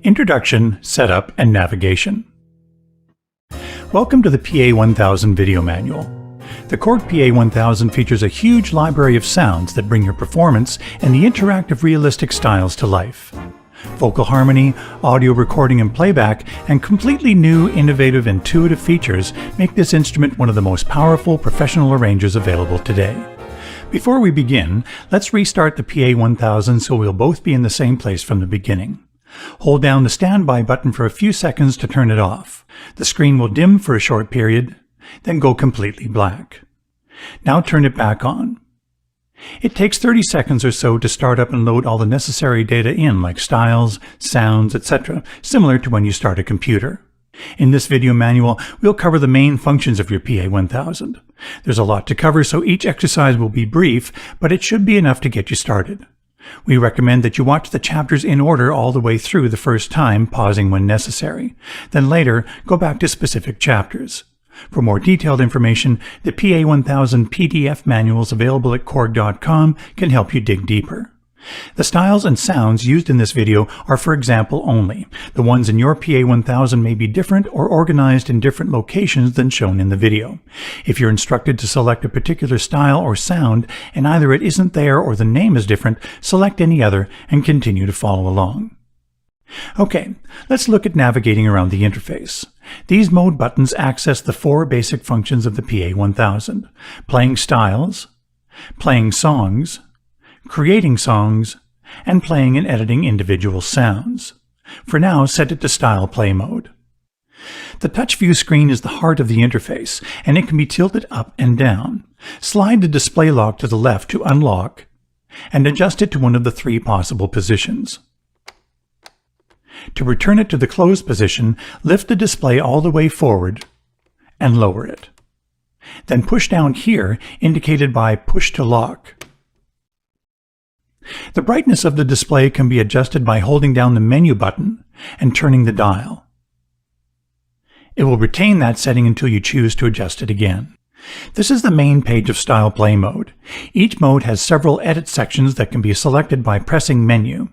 Introduction, Setup, and Navigation. Welcome to the PA1000 video manual. The Korg PA1000 features a huge library of sounds that bring your performance and the interactive realistic styles to life. Vocal harmony, audio recording and playback, and completely new, innovative, intuitive features make this instrument one of the most powerful professional arrangers available today. Before we begin, let's restart the PA1000 so we'll both be in the same place from the beginning. Hold down the standby button for a few seconds to turn it off. The screen will dim for a short period, then go completely black. Now turn it back on. It takes 30 seconds or so to start up and load all the necessary data in, like styles, sounds, etc., similar to when you start a computer. In this video manual, we'll cover the main functions of your PA1000. There's a lot to cover, so each exercise will be brief, but it should be enough to get you started. We recommend that you watch the chapters in order all the way through the first time, pausing when necessary. Then later, go back to specific chapters. For more detailed information, the PA1000 PDF manuals available at Korg.com can help you dig deeper. The styles and sounds used in this video are for example only. The ones in your PA1000 may be different or organized in different locations than shown in the video. If you're instructed to select a particular style or sound and either it isn't there or the name is different, select any other and continue to follow along. Okay, let's look at navigating around the interface. These mode buttons access the four basic functions of the PA1000: playing styles, playing songs, creating songs, and playing and editing individual sounds. For now, set it to Style Play mode. The touch view screen is the heart of the interface, and it can be tilted up and down. Slide the display lock to the left to unlock, and adjust it to one of the three possible positions. To return it to the closed position, lift the display all the way forward and lower it. Then push down here, indicated by Push to Lock. The brightness of the display can be adjusted by holding down the menu button and turning the dial. It will retain that setting until you choose to adjust it again. This is the main page of Style Play mode. Each mode has several edit sections that can be selected by pressing Menu.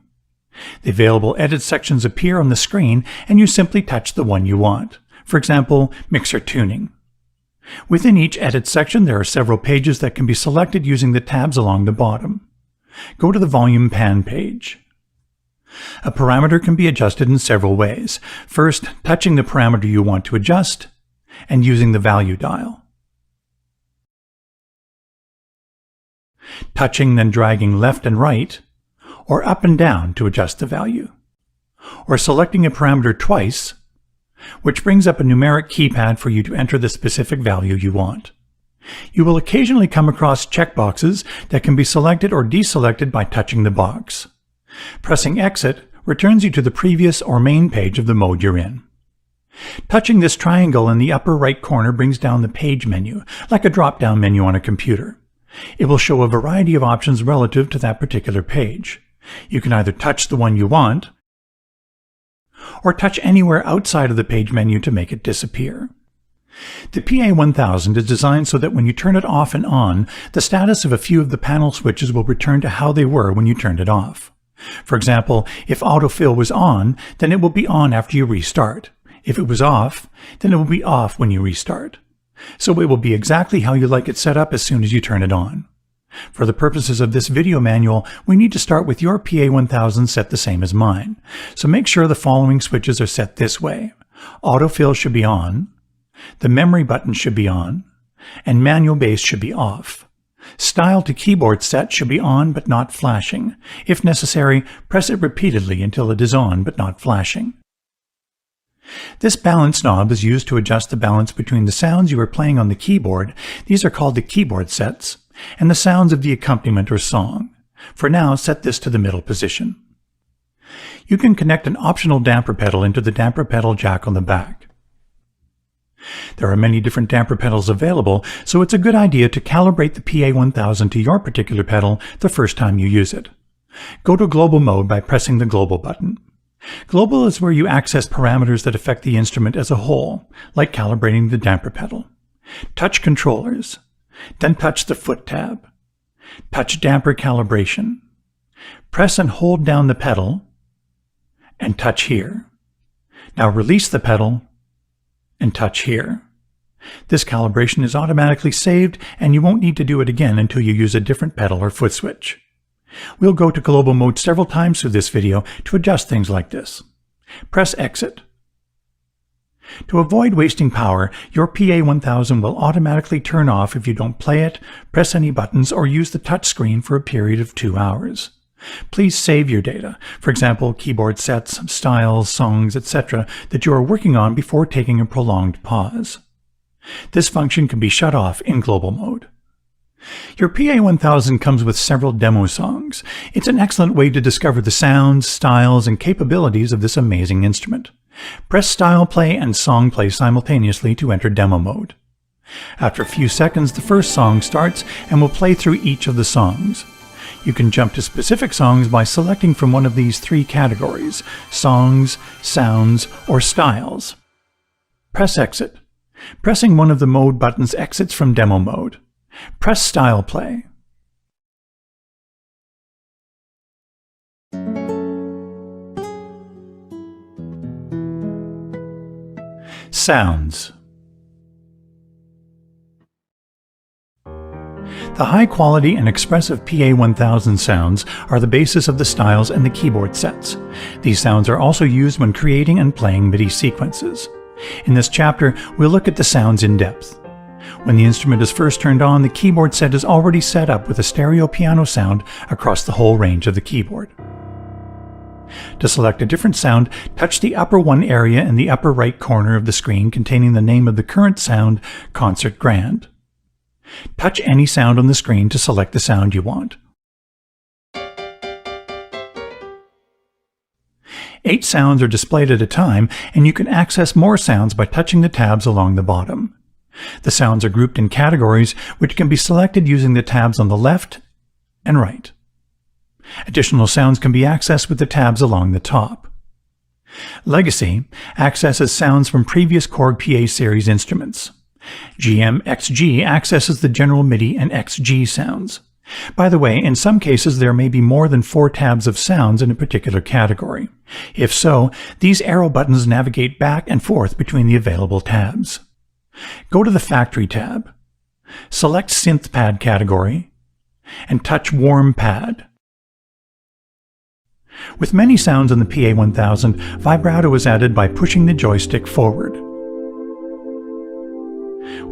The available edit sections appear on the screen and you simply touch the one you want. For example, Mixer Tuning. Within each edit section there are several pages that can be selected using the tabs along the bottom. Go to the Volume Pan page. A parameter can be adjusted in several ways. First, touching the parameter you want to adjust and using the value dial. Touching, then dragging left and right, or up and down to adjust the value. Or selecting a parameter twice, which brings up a numeric keypad for you to enter the specific value you want. You will occasionally come across checkboxes that can be selected or deselected by touching the box. Pressing Exit returns you to the previous or main page of the mode you're in. Touching this triangle in the upper right corner brings down the page menu, like a drop-down menu on a computer. It will show a variety of options relative to that particular page. You can either touch the one you want, or touch anywhere outside of the page menu to make it disappear. The PA1000 is designed so that when you turn it off and on, the status of a few of the panel switches will return to how they were when you turned it off. For example, if autofill was on, then it will be on after you restart. If it was off, then it will be off when you restart. So it will be exactly how you like it set up as soon as you turn it on. For the purposes of this video manual, we need to start with your PA1000 set the same as mine. So make sure the following switches are set this way. Autofill should be on, the memory button should be on, and manual bass should be off. Style to keyboard set should be on but not flashing. If necessary, press it repeatedly until it is on but not flashing. This balance knob is used to adjust the balance between the sounds you are playing on the keyboard, these are called the keyboard sets, and the sounds of the accompaniment or song. For now, set this to the middle position. You can connect an optional damper pedal into the damper pedal jack on the back. There are many different damper pedals available, so it's a good idea to calibrate the PA1000 to your particular pedal the first time you use it. Go to Global mode by pressing the Global button. Global is where you access parameters that affect the instrument as a whole, like calibrating the damper pedal. Touch controllers, then touch the foot tab. Touch damper calibration. Press and hold down the pedal, and touch here. Now release the pedal and touch here. This calibration is automatically saved, and you won't need to do it again until you use a different pedal or foot switch. We'll go to global mode several times through this video to adjust things like this. Press Exit. To avoid wasting power, your PA1000 will automatically turn off if you don't play it, press any buttons, or use the touchscreen for a period of 2 hours. Please save your data, for example, keyboard sets, styles, songs, etc., that you are working on before taking a prolonged pause. This function can be shut off in global mode. Your PA1000 comes with several demo songs. It's an excellent way to discover the sounds, styles, and capabilities of this amazing instrument. Press Style Play and Song Play simultaneously to enter demo mode. After a few seconds, the first song starts and will play through each of the songs. You can jump to specific songs by selecting from one of these 3 categories: songs, sounds, or styles. Press Exit. Pressing one of the mode buttons exits from demo mode. Press Style Play. Sounds. The high-quality and expressive PA1000 sounds are the basis of the styles and the keyboard sets. These sounds are also used when creating and playing MIDI sequences. In this chapter, we'll look at the sounds in depth. When the instrument is first turned on, the keyboard set is already set up with a stereo piano sound across the whole range of the keyboard. To select a different sound, touch the upper 1 area in the upper right corner of the screen containing the name of the current sound, Concert Grand. Touch any sound on the screen to select the sound you want. 8 sounds are displayed at a time, and you can access more sounds by touching the tabs along the bottom. The sounds are grouped in categories, which can be selected using the tabs on the left and right. Additional sounds can be accessed with the tabs along the top. Legacy accesses sounds from previous Korg PA series instruments. GM-XG accesses the general MIDI and XG sounds. By the way, in some cases there may be more than 4 tabs of sounds in a particular category. If so, these arrow buttons navigate back and forth between the available tabs. Go to the Factory tab, select Synth Pad category, and touch Warm Pad. With many sounds on the PA1000, vibrato is added by pushing the joystick forward.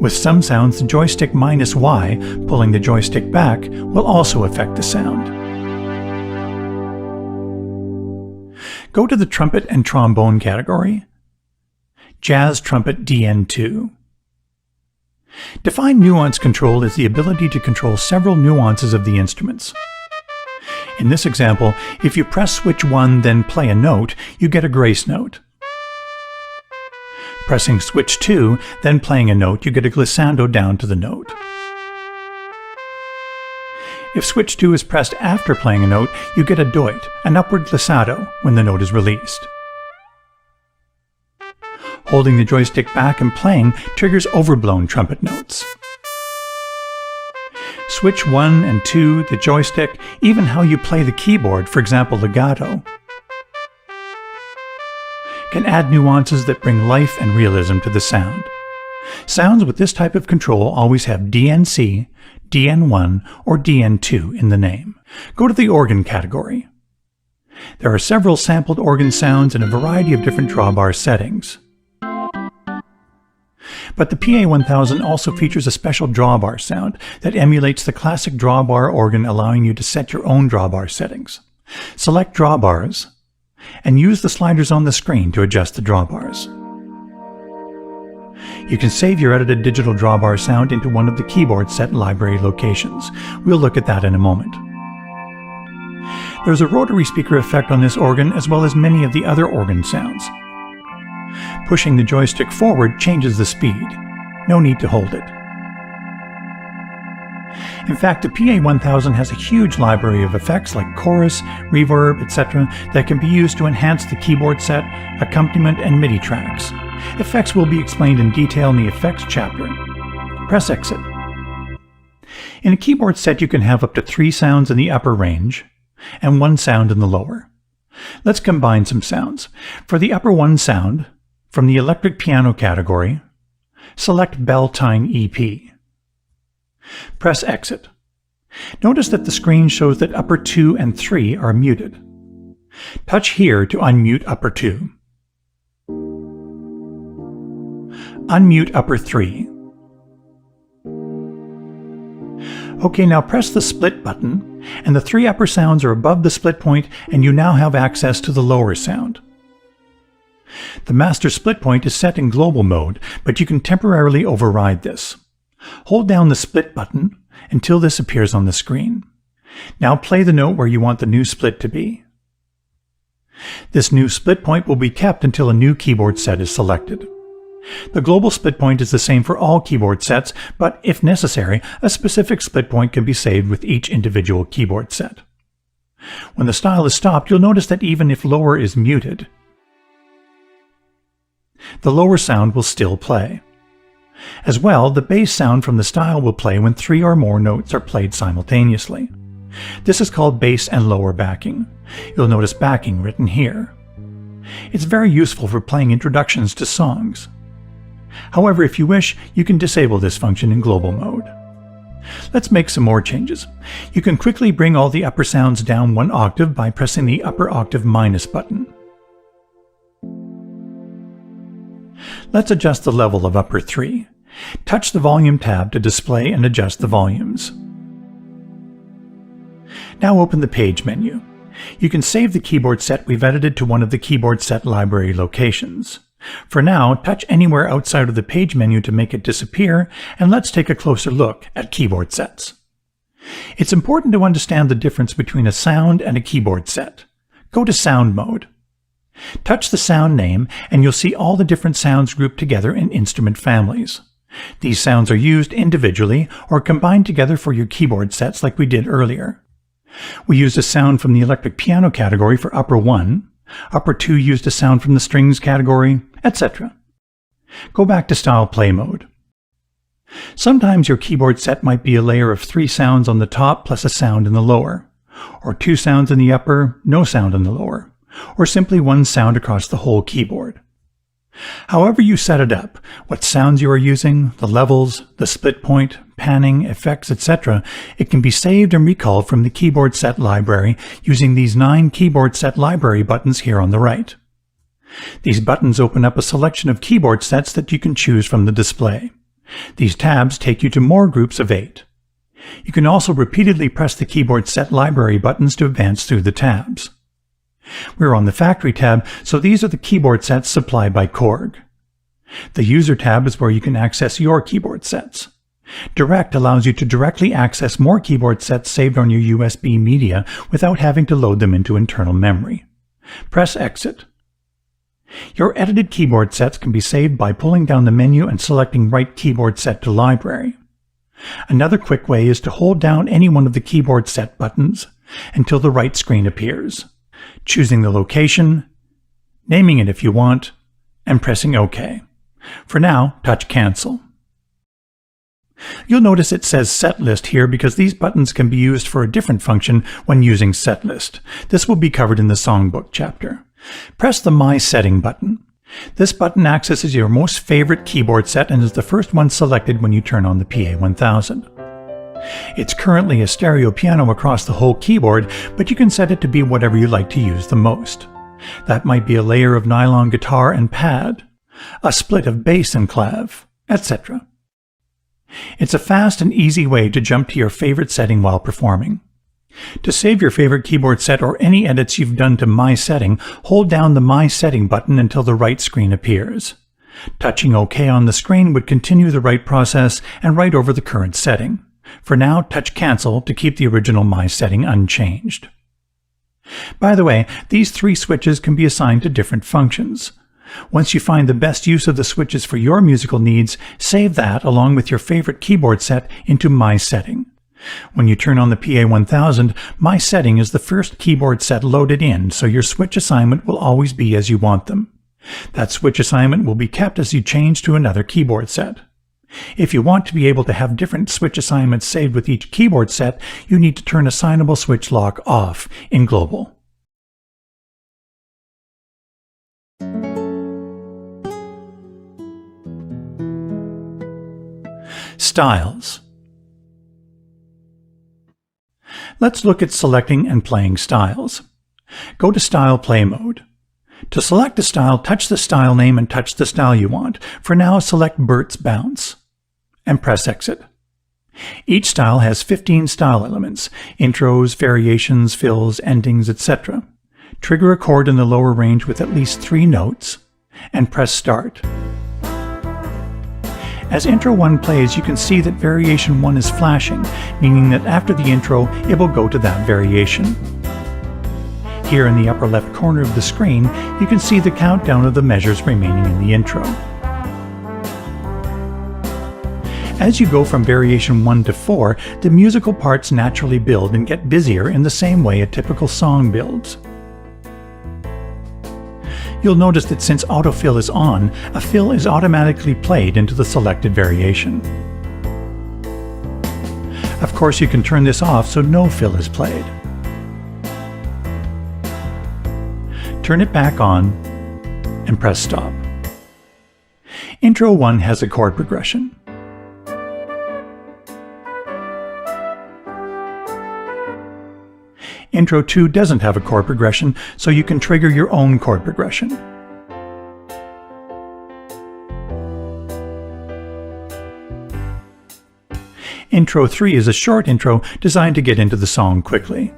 With some sounds, the joystick -Y, pulling the joystick back, will also affect the sound. Go to the Trumpet and Trombone category, Jazz Trumpet DN2. Define nuance control as the ability to control several nuances of the instruments. In this example, if you press switch 1 then play a note, you get a grace note. Pressing switch 2, then playing a note, you get a glissando down to the note. If switch 2 is pressed after playing a note, you get a doit, an upward glissado, when the note is released. Holding the joystick back and playing triggers overblown trumpet notes. Switch 1 and 2, the joystick, even how you play the keyboard, for example legato, can add nuances that bring life and realism to the sound. Sounds with this type of control always have DNC, DN1, or DN2 in the name. Go to the Organ category. There are several sampled organ sounds in a variety of different drawbar settings. But the PA1000 also features a special drawbar sound that emulates the classic drawbar organ, allowing you to set your own drawbar settings. Select Drawbars and use the sliders on the screen to adjust the drawbars. You can save your edited digital drawbar sound into one of the keyboard set library locations. We'll look at that in a moment. There's a rotary speaker effect on this organ, as well as many of the other organ sounds. Pushing the joystick forward changes the speed. No need to hold it. In fact, the PA1000 has a huge library of effects like chorus, reverb, etc. that can be used to enhance the keyboard set, accompaniment, and MIDI tracks. Effects will be explained in detail in the Effects chapter. Press Exit. In a keyboard set, you can have up to 3 sounds in the upper range and 1 sound in the lower. Let's combine some sounds. For the upper one sound, from the electric piano category, select Bell-Tine EP. Press Exit. Notice that the screen shows that upper 2 and 3 are muted. Touch here to unmute upper 2. Unmute upper 3. OK, now press the split button, and the 3 upper sounds are above the split point, and you now have access to the lower sound. The master split point is set in global mode, but you can temporarily override this. Hold down the split button until this appears on the screen. Now play the note where you want the new split to be. This new split point will be kept until a new keyboard set is selected. The global split point is the same for all keyboard sets, but if necessary, a specific split point can be saved with each individual keyboard set. When the style is stopped, you'll notice that even if lower is muted, the lower sound will still play. As well, the bass sound from the style will play when 3 or more notes are played simultaneously. This is called bass and lower backing. You'll notice backing written here. It's very useful for playing introductions to songs. However, if you wish, you can disable this function in global mode. Let's make some more changes. You can quickly bring all the upper sounds down 1 octave by pressing the upper octave minus button. Let's adjust the level of upper 3. Touch the volume tab to display and adjust the volumes. Now open the page menu. You can save the keyboard set we've edited to one of the keyboard set library locations. For now, touch anywhere outside of the page menu to make it disappear, and let's take a closer look at keyboard sets. It's important to understand the difference between a sound and a keyboard set. Go to Sound mode. Touch the sound name, and you'll see all the different sounds grouped together in instrument families. These sounds are used individually or combined together for your keyboard sets like we did earlier. We used a sound from the electric piano category for upper 1, upper 2 used a sound from the strings category, etc. Go back to Style Play mode. Sometimes your keyboard set might be a layer of 3 sounds on the top plus a sound in the lower, or 2 sounds in the upper, no sound in the lower, or simply 1 sound across the whole keyboard. However you set it up, what sounds you are using, the levels, the split point, panning, effects, etc., it can be saved and recalled from the keyboard set library using these 9 keyboard set library buttons here on the right. These buttons open up a selection of keyboard sets that you can choose from the display. These tabs take you to more groups of 8. You can also repeatedly press the keyboard set library buttons to advance through the tabs. We're on the Factory tab, so these are the keyboard sets supplied by Korg. The User tab is where you can access your keyboard sets. Direct allows you to directly access more keyboard sets saved on your USB media without having to load them into internal memory. Press Exit. Your edited keyboard sets can be saved by pulling down the menu and selecting Write Keyboard Set to Library. Another quick way is to hold down any one of the keyboard set buttons until the right screen appears, choosing the location, naming it if you want, and pressing OK. For now, touch Cancel. You'll notice it says Set List here because these buttons can be used for a different function when using Set List. This will be covered in the Songbook chapter. Press the My Setting button. This button accesses your most favorite keyboard set and is the first one selected when you turn on the PA1000. It's currently a stereo piano across the whole keyboard, but you can set it to be whatever you like to use the most. That might be a layer of nylon guitar and pad, a split of bass and clav, etc. It's a fast and easy way to jump to your favorite setting while performing. To save your favorite keyboard set or any edits you've done to My Setting, hold down the My Setting button until the right screen appears. Touching OK on the screen would continue the write process and write over the current setting. For now, touch Cancel to keep the original My Setting unchanged. By the way, these 3 switches can be assigned to different functions. Once you find the best use of the switches for your musical needs, save that along with your favorite keyboard set into My Setting. When you turn on the PA1000, My Setting is the first keyboard set loaded in, so your switch assignment will always be as you want them. That switch assignment will be kept as you change to another keyboard set. If you want to be able to have different switch assignments saved with each keyboard set, you need to turn Assignable Switch Lock off in Global. Styles. Let's look at selecting and playing styles. Go to Style Play Mode. To select a style, touch the style name and touch the style you want. For now, select Bert's Bounce and press Exit. Each style has 15 style elements: intros, variations, fills, endings, etc. Trigger a chord in the lower range with at least 3 notes and press Start. As Intro 1 plays, you can see that Variation 1 is flashing, meaning that after the intro, it will go to that variation. Here in the upper left corner of the screen, you can see the countdown of the measures remaining in the intro. As you go from Variation 1 to 4, the musical parts naturally build and get busier in the same way a typical song builds. You'll notice that since autofill is on, a fill is automatically played into the selected variation. Of course, you can turn this off so no fill is played. Turn it back on and press Stop. Intro 1 has a chord progression. Intro 2 doesn't have a chord progression, so you can trigger your own chord progression. Intro 3 is a short intro designed to get into the song quickly.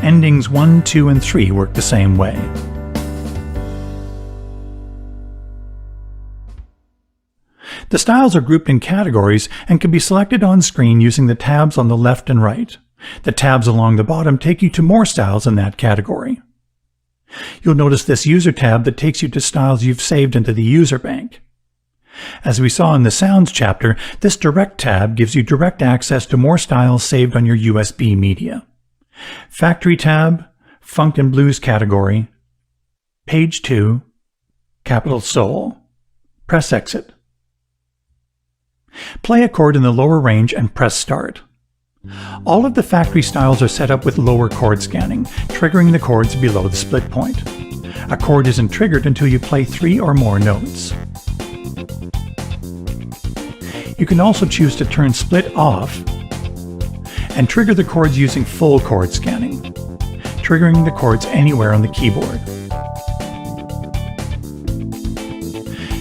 Endings 1, 2, and 3 work the same way. The styles are grouped in categories and can be selected on screen using the tabs on the left and right. The tabs along the bottom take you to more styles in that category. You'll notice this User tab that takes you to styles you've saved into the user bank. As we saw in the Sounds chapter, this Direct tab gives you direct access to more styles saved on your USB media. Factory tab, Funk and Blues category, Page 2, Capital Soul. Press Exit. Play a chord in the lower range and press Start. All of the factory styles are set up with lower chord scanning, triggering the chords below the split point. A chord isn't triggered until you play 3 or more notes. You can also choose to turn split off and trigger the chords using full chord scanning, triggering the chords anywhere on the keyboard.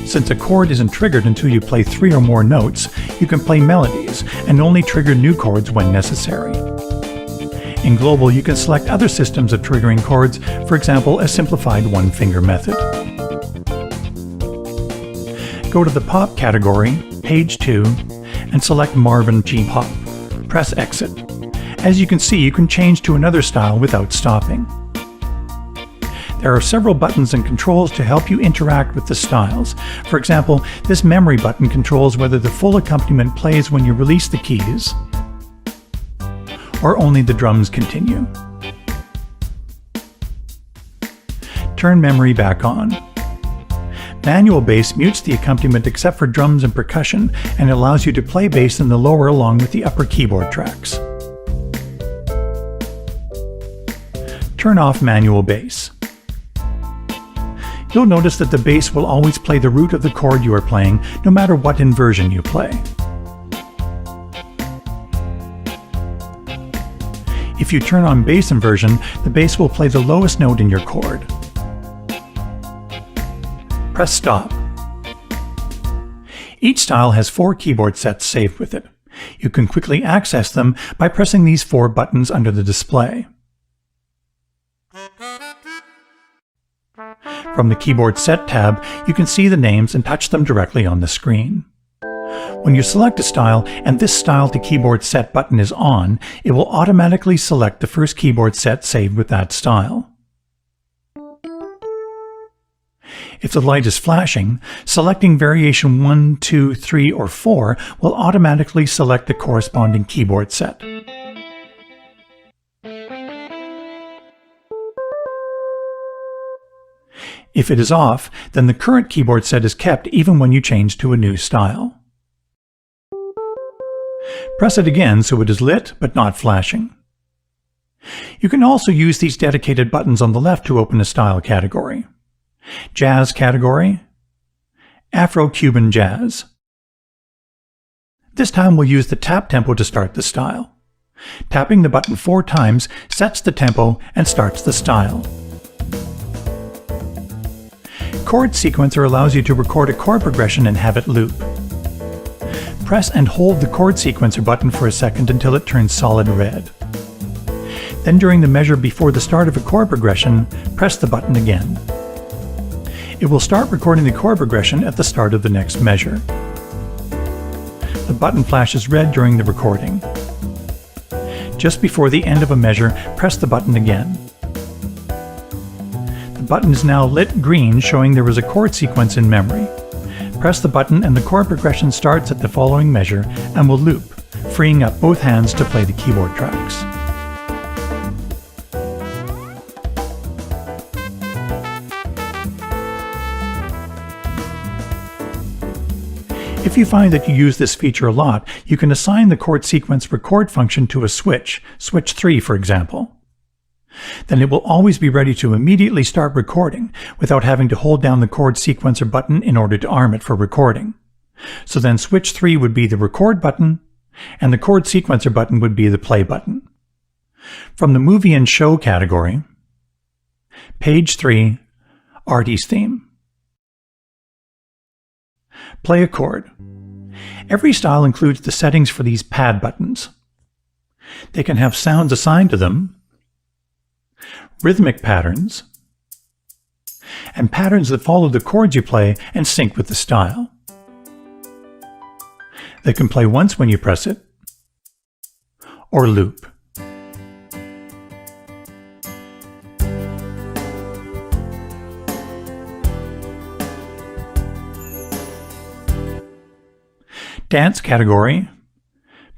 Since a chord isn't triggered until you play 3 or more notes, you can play melodies and only trigger new chords when necessary. In Global, you can select other systems of triggering chords, for example, a simplified one-finger method. Go to the Pop category, Page 2, and select Marvin G. Pop. Press Exit. As you can see, you can change to another style without stopping. There are several buttons and controls to help you interact with the styles. For example, this memory button controls whether the full accompaniment plays when you release the keys, or only the drums continue. Turn memory back on. Manual bass mutes the accompaniment except for drums and percussion, and allows you to play bass in the lower along with the upper keyboard tracks. Turn off manual bass. You'll notice that the bass will always play the root of the chord you are playing, no matter what inversion you play. If you turn on bass inversion, the bass will play the lowest note in your chord. Press Stop. Each style has 4 keyboard sets saved with it. You can quickly access them by pressing these 4 buttons under the display. From the Keyboard Set tab, you can see the names and touch them directly on the screen. When you select a style and this Style to Keyboard Set button is on, it will automatically select the first keyboard set saved with that style. If the light is flashing, selecting Variation 1, 2, 3, or 4 will automatically select the corresponding keyboard set. If it is off, then the current keyboard set is kept even when you change to a new style. Press it again so it is lit but not flashing. You can also use these dedicated buttons on the left to open a style category. Jazz category, Afro-Cuban Jazz. This time we'll use the tap tempo to start the style. Tapping the button 4 times sets the tempo and starts the style. Chord Sequencer allows you to record a chord progression and have it loop. Press and hold the Chord Sequencer button for a second until it turns solid red. Then during the measure before the start of a chord progression, press the button again. It will start recording the chord progression at the start of the next measure. The button flashes red during the recording. Just before the end of a measure, press the button again. The button is now lit green, showing there was a chord sequence in memory. Press the button and the chord progression starts at the following measure and will loop, freeing up both hands to play the keyboard tracks. If you find that you use this feature a lot, you can assign the chord sequence record function to a switch 3 for example. Then it will always be ready to immediately start recording without having to hold down the chord sequencer button in order to arm it for recording. So then switch 3 would be the record button, and the chord sequencer button would be the play button. From the movie and show category, page 3, Artie's theme. Play a chord. Every style includes the settings for these pad buttons. They can have sounds assigned to them, rhythmic patterns, and patterns that follow the chords you play and sync with the style. They can play once when you press it, or loop. Dance category,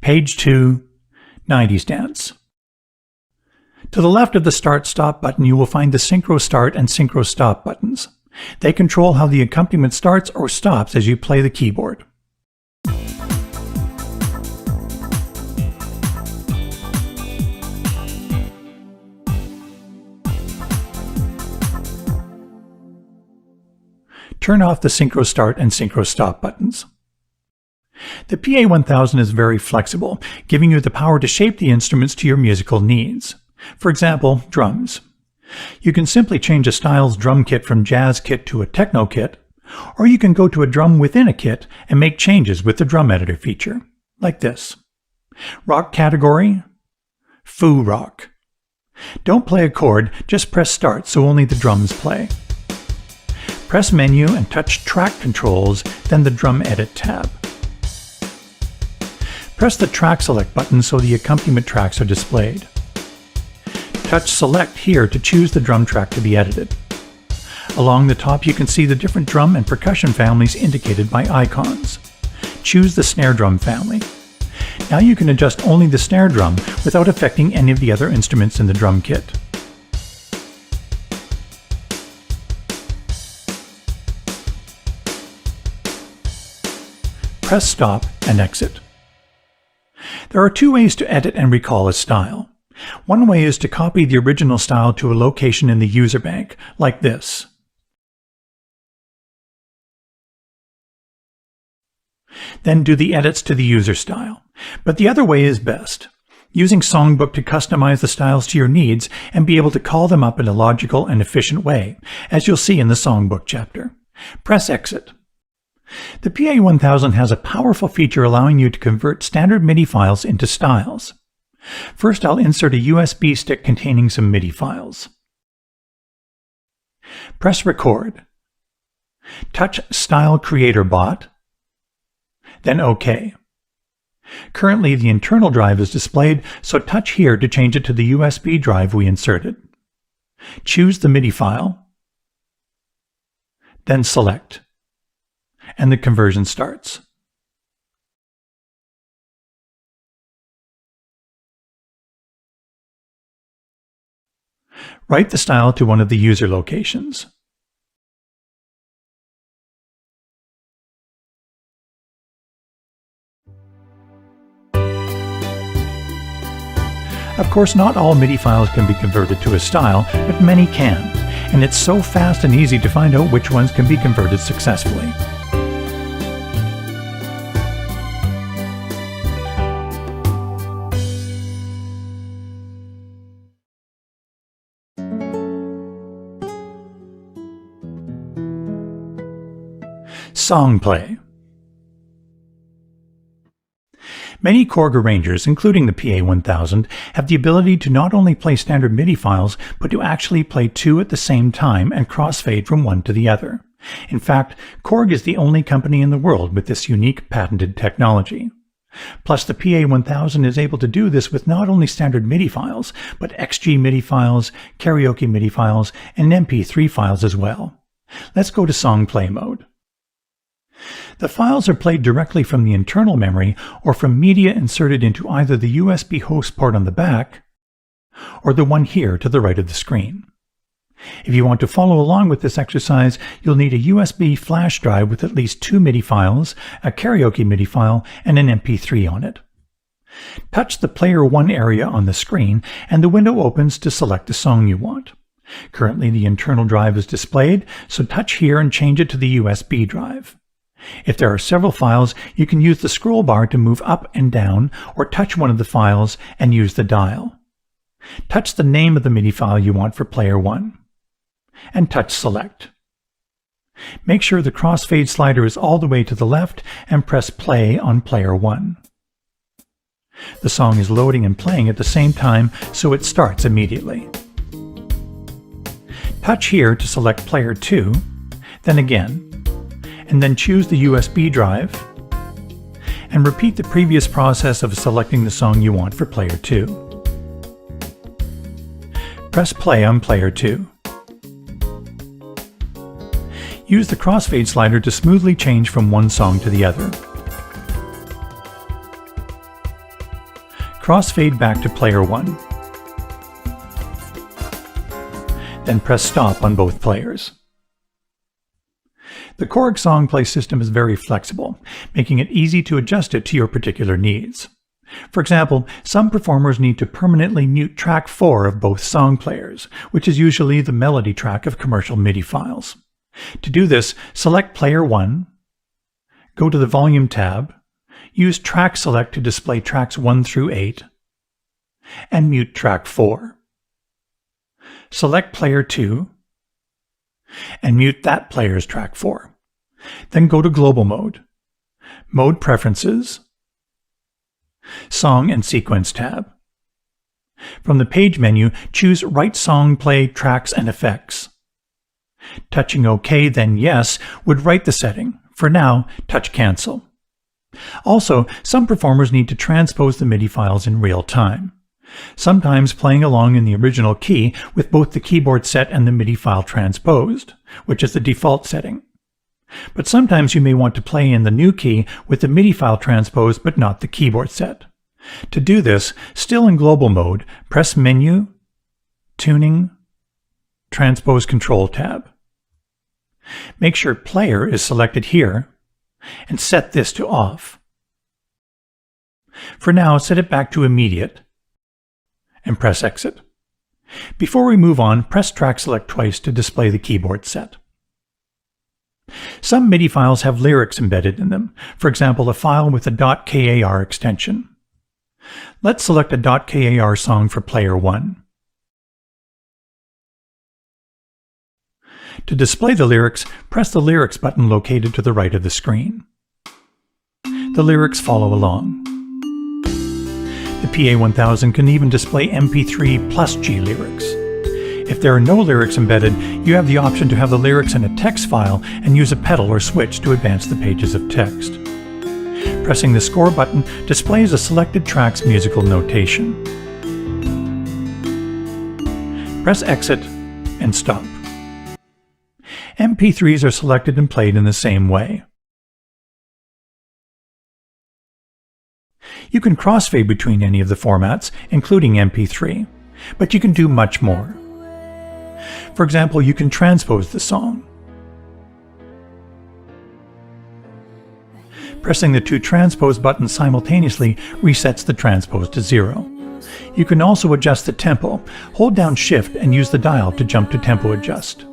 page 2, 90s dance. To the left of the Start-Stop button, you will find the Synchro Start and Synchro Stop buttons. They control how the accompaniment starts or stops as you play the keyboard. Turn off the Synchro Start and Synchro Stop buttons. The PA1000 is very flexible, giving you the power to shape the instruments to your musical needs. For example, drums. You can simply change a style's drum kit from jazz kit to a techno kit, or you can go to a drum within a kit and make changes with the drum editor feature, like this. Rock category, Foo Rock. Don't play a chord, just press start so only the drums play. Press menu and touch track controls, then the drum edit tab. Press the track select button so the accompaniment tracks are displayed. Touch select here to choose the drum track to be edited. Along the top you can see the different drum and percussion families indicated by icons. Choose the snare drum family. Now you can adjust only the snare drum without affecting any of the other instruments in the drum kit. Press stop and exit. There are 2 ways to edit and recall a style. One way is to copy the original style to a location in the user bank, like this. Then do the edits to the user style. But the other way is best, using Songbook to customize the styles to your needs and be able to call them up in a logical and efficient way, as you'll see in the Songbook chapter. Press exit. The PA1000 has a powerful feature allowing you to convert standard MIDI files into styles. First, I'll insert a USB stick containing some MIDI files. Press record. Touch Style Creator Bot, then OK. Currently, the internal drive is displayed, so touch here to change it to the USB drive we inserted. Choose the MIDI file, then select, and the conversion starts. Write the style to one of the user locations. Of course, not all MIDI files can be converted to a style, but many can, and it's so fast and easy to find out which ones can be converted successfully. Song play. Many Korg arrangers, including the PA1000, have the ability to not only play standard MIDI files, but to actually play two at the same time and crossfade from one to the other. In fact, Korg is the only company in the world with this unique patented technology. Plus, the PA1000 is able to do this with not only standard MIDI files, but XG MIDI files, karaoke MIDI files, and MP3 files as well. Let's go to Song play mode. The files are played directly from the internal memory or from media inserted into either the USB host port on the back or the one here to the right of the screen. If you want to follow along with this exercise, you'll need a USB flash drive with at least 2 MIDI files, a karaoke MIDI file, and an MP3 on it. Touch the Player 1 area on the screen and the window opens to select the song you want. Currently the internal drive is displayed, so touch here and change it to the USB drive. If there are several files, you can use the scroll bar to move up and down, or touch one of the files and use the dial. Touch the name of the MIDI file you want for Player 1, and touch Select. Make sure the crossfade slider is all the way to the left and press Play on Player 1. The song is loading and playing at the same time, so it starts immediately. Touch here to select Player 2, then again, and then choose the USB drive, and repeat the previous process of selecting the song you want for Player 2. Press play on Player 2. Use the crossfade slider to smoothly change from one song to the other. Crossfade back to Player 1. Then press stop on both players. The Korg song play system is very flexible, making it easy to adjust it to your particular needs. For example, some performers need to permanently mute track 4 of both song players, which is usually the melody track of commercial MIDI files. To do this, select Player 1, go to the Volume tab, use Track Select to display tracks 1 through 8, and mute track 4. Select Player 2, and mute that player's track 4. Then go to Global Mode, Mode Preferences, Song and Sequence tab. From the Page menu, choose Write Song Play Tracks and Effects. Touching OK, then Yes, would write the setting. For now, touch Cancel. Also, some performers need to transpose the MIDI files in real time, sometimes playing along in the original key with both the keyboard set and the MIDI file transposed, which is the default setting. But sometimes you may want to play in the new key with the MIDI file transposed but not the keyboard set. To do this, still in global mode, press Menu, Tuning, Transpose Control tab. Make sure Player is selected here and set this to Off. For now, set it back to Immediate and press Exit. Before we move on, press Track Select twice to display the keyboard set. Some MIDI files have lyrics embedded in them, for example a file with a .kar extension. Let's select a .kar song for Player 1. To display the lyrics, press the Lyrics button located to the right of the screen. The lyrics follow along. The PA1000 can even display MP3 plus G lyrics. If there are no lyrics embedded, you have the option to have the lyrics in a text file and use a pedal or switch to advance the pages of text. Pressing the Score button displays a selected track's musical notation. Press Exit and stop. MP3s are selected and played in the same way. You can crossfade between any of the formats, including MP3, but you can do much more. For example, you can transpose the song. Pressing the two transpose buttons simultaneously resets the transpose to 0. You can also adjust the tempo. Hold down Shift and use the dial to jump to tempo adjust.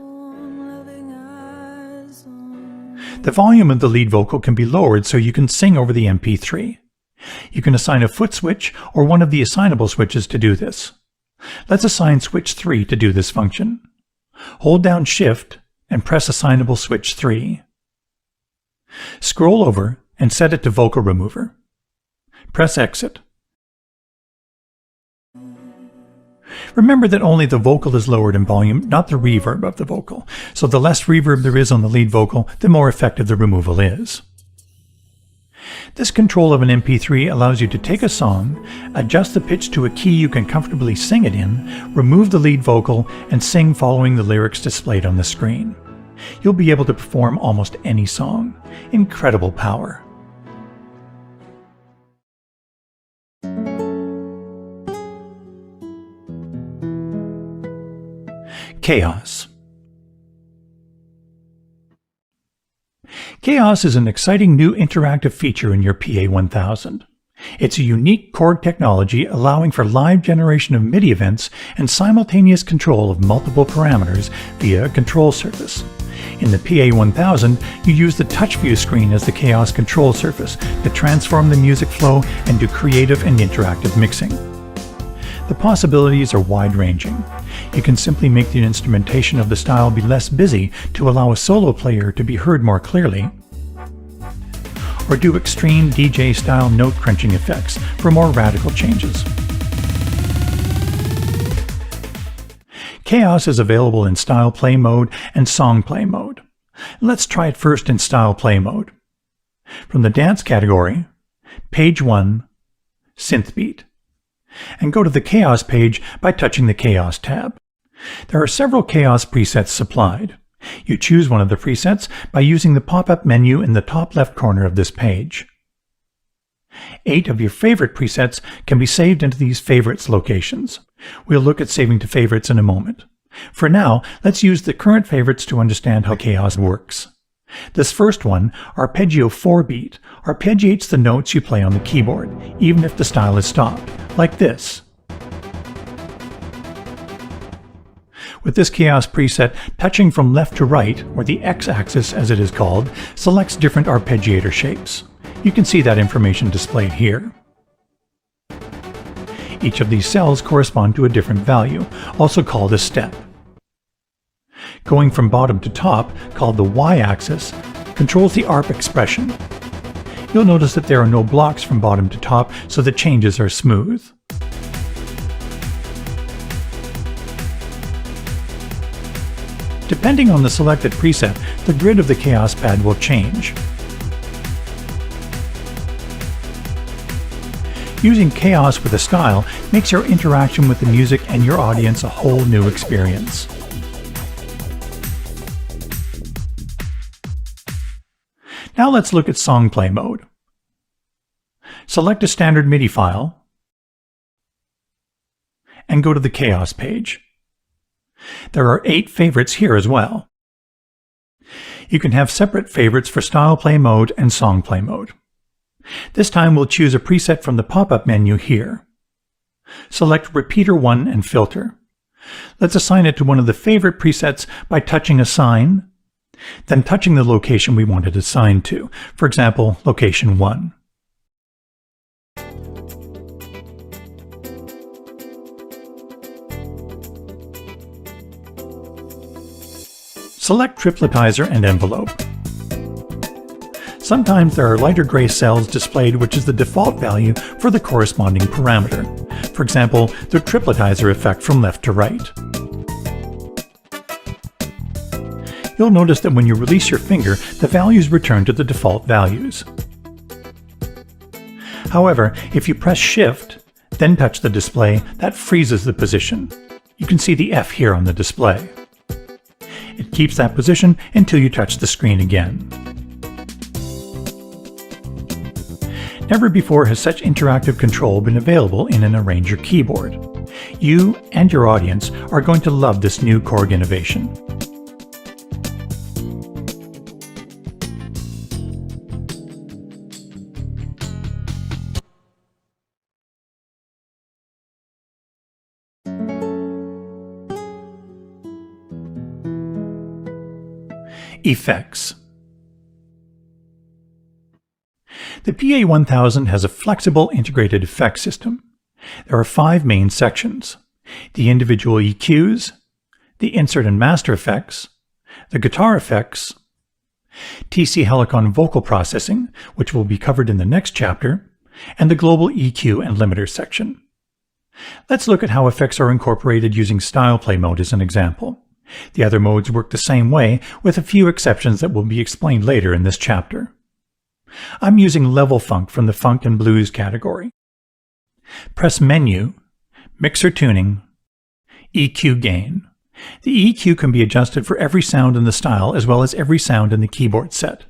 The volume of the lead vocal can be lowered so you can sing over the MP3. You can assign a foot switch or one of the assignable switches to do this. Let's assign switch 3 to do this function. Hold down Shift and press assignable switch 3. Scroll over and set it to Vocal Remover. Press Exit. Remember that only the vocal is lowered in volume, not the reverb of the vocal, so the less reverb there is on the lead vocal, the more effective the removal is. This control of an MP3 allows you to take a song, adjust the pitch to a key you can comfortably sing it in, remove the lead vocal, and sing following the lyrics displayed on the screen. You'll be able to perform almost any song. Incredible power. Chaos. Chaos is an exciting new interactive feature in your PA1000. It's a unique Korg technology allowing for live generation of MIDI events and simultaneous control of multiple parameters via a control surface. In the PA1000, you use the touch view screen as the Chaos control surface to transform the music flow and do creative and interactive mixing. The possibilities are wide-ranging. You can simply make the instrumentation of the style be less busy to allow a solo player to be heard more clearly, or do extreme DJ-style note-crunching effects for more radical changes. Chaos is available in Style Play mode and Song Play mode. Let's try it first in Style Play mode. From the Dance category, Page 1, Synth Beat, and go to the Chaos page by touching the Chaos tab. There are several Chaos presets supplied. You choose one of the presets by using the pop-up menu in the top left corner of this page. 8 of your favorite presets can be saved into these Favorites locations. We'll look at saving to Favorites in a moment. For now, let's use the current favorites to understand how Chaos works. This first one, Arpeggio 4-beat, arpeggiates the notes you play on the keyboard, even if the style is stopped, like this. With this Chaos preset, touching from left to right, or the X-axis as it is called, selects different arpeggiator shapes. You can see that information displayed here. Each of these cells correspond to a different value, also called a step. Going from bottom to top, called the Y-axis, controls the ARP expression. You'll notice that there are no blocks from bottom to top, so the changes are smooth. Depending on the selected preset, the grid of the Chaos pad will change. Using Chaos with a style makes your interaction with the music and your audience a whole new experience. Now let's look at Song Play mode. Select a standard MIDI file and go to the Chaos page. There are 8 favorites here as well. You can have separate favorites for Style Play mode and Song Play mode. This time we'll choose a preset from the pop-up menu here. Select Repeater 1 and Filter. Let's assign it to one of the favorite presets by touching Assign, then touching the location we want it assigned to, for example, Location 1. Select Tripletizer and Envelope. Sometimes there are lighter gray cells displayed, which is the default value for the corresponding parameter. For example, the tripletizer effect from left to right. You'll notice that when you release your finger, the values return to the default values. However, if you press Shift, then touch the display, that freezes the position. You can see the F here on the display. It keeps that position until you touch the screen again. Never before has such interactive control been available in an arranger keyboard. You and your audience are going to love this new Korg innovation. Effects. The PA1000 has a flexible integrated effects system. There are 5 main sections: the individual EQs, the insert and master effects, the guitar effects, TC Helicon vocal processing, which will be covered in the next chapter, and the global EQ and limiter section. Let's look at how effects are incorporated using style play mode as an example. The other modes work the same way, with a few exceptions that will be explained later in this chapter. I'm using level funk from the funk and blues category. Press Menu, Mixer Tuning, EQ Gain. The EQ can be adjusted for every sound in the style as well as every sound in the keyboard set.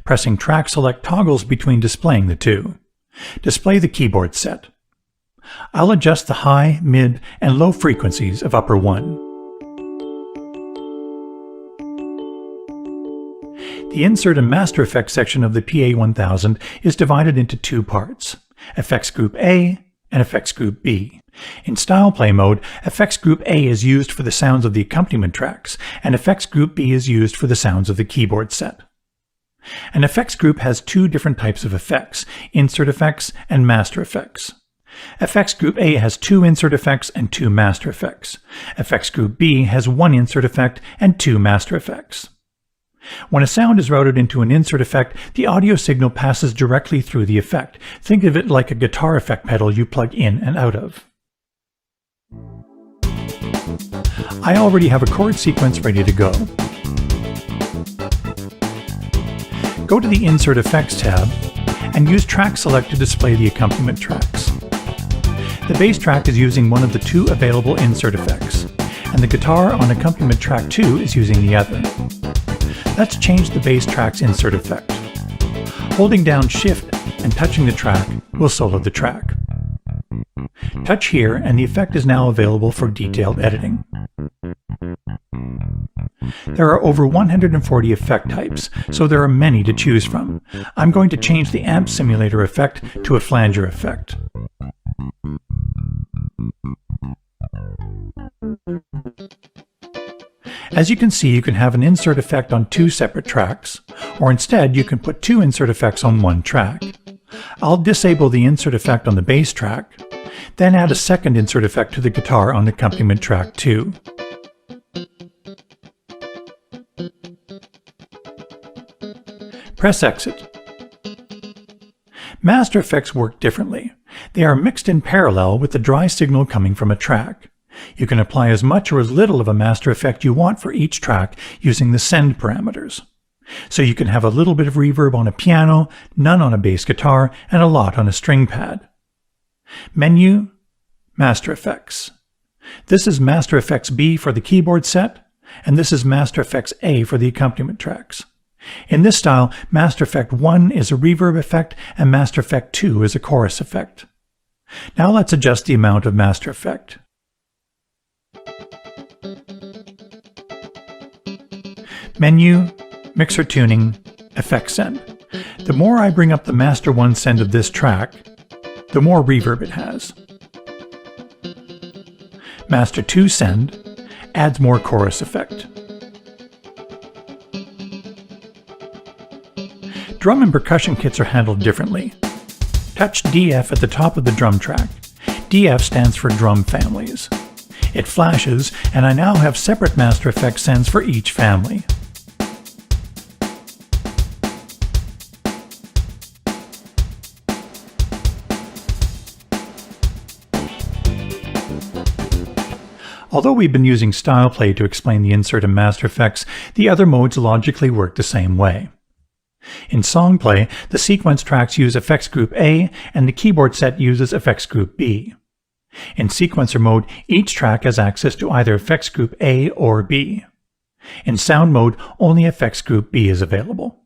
Pressing Track Select toggles between displaying the two. Display the keyboard set. I'll adjust the high, mid, and low frequencies of upper 1. The Insert and Master Effects section of the PA1000 is divided into two parts, Effects Group A and Effects Group B. In Style Play mode, Effects Group A is used for the sounds of the accompaniment tracks, and Effects Group B is used for the sounds of the keyboard set. An effects group has two different types of effects, Insert Effects and Master Effects. Effects Group A has 2 Insert Effects and 2 Master Effects. Effects Group B has 1 Insert Effect and 2 Master Effects. When a sound is routed into an insert effect, the audio signal passes directly through the effect. Think of it like a guitar effect pedal you plug in and out of. I already have a chord sequence ready to go. Go to the Insert Effects tab and use Track Select to display the accompaniment tracks. The bass track is using one of the 2 available insert effects, and the guitar on accompaniment track 2 is using the other. Let's change the bass track's insert effect. Holding down Shift and touching the track will solo the track. Touch here and the effect is now available for detailed editing. There are over 140 effect types, so there are many to choose from. I'm going to change the amp simulator effect to a flanger effect. As you can see, you can have an insert effect on 2 separate tracks, or instead you can put 2 insert effects on 1 track. I'll disable the insert effect on the bass track, then add a second insert effect to the guitar on accompaniment track 2. Press Exit. Master Effects work differently. They are mixed in parallel with the dry signal coming from a track. You can apply as much or as little of a master effect you want for each track using the send parameters. So you can have a little bit of reverb on a piano, none on a bass guitar, and a lot on a string pad. Menu, Master Effects. This is Master Effects B for the keyboard set, and this is Master Effects A for the accompaniment tracks. In this style, Master Effect 1 is a reverb effect and Master Effect 2 is a chorus effect. Now let's adjust the amount of Master Effect. Menu, Mixer Tuning, Effect Send. The more I bring up the Master 1 send of this track, the more reverb it has. Master 2 send adds more chorus effect. Drum and percussion kits are handled differently. Touch DF at the top of the drum track. DF stands for Drum Families. It flashes, and I now have separate Master Effect sends for each family. Although we've been using Style Play to explain the insert and master effects, the other modes logically work the same way. In Song Play, the sequence tracks use Effects Group A and the keyboard set uses Effects Group B. In Sequencer mode, each track has access to either Effects Group A or B. In Sound mode, only Effects Group B is available.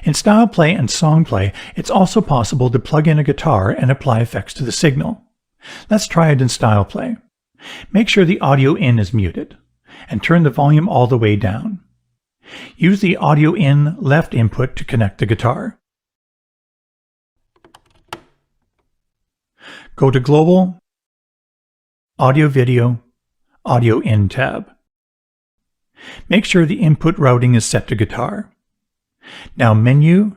In Style Play and Song Play, it's also possible to plug in a guitar and apply effects to the signal. Let's try it in Style Play. Make sure the audio in is muted, and turn the volume all the way down. Use the audio in left input to connect the guitar. Go to Global, Audio Video, Audio In tab. Make sure the input routing is set to guitar. Now Menu,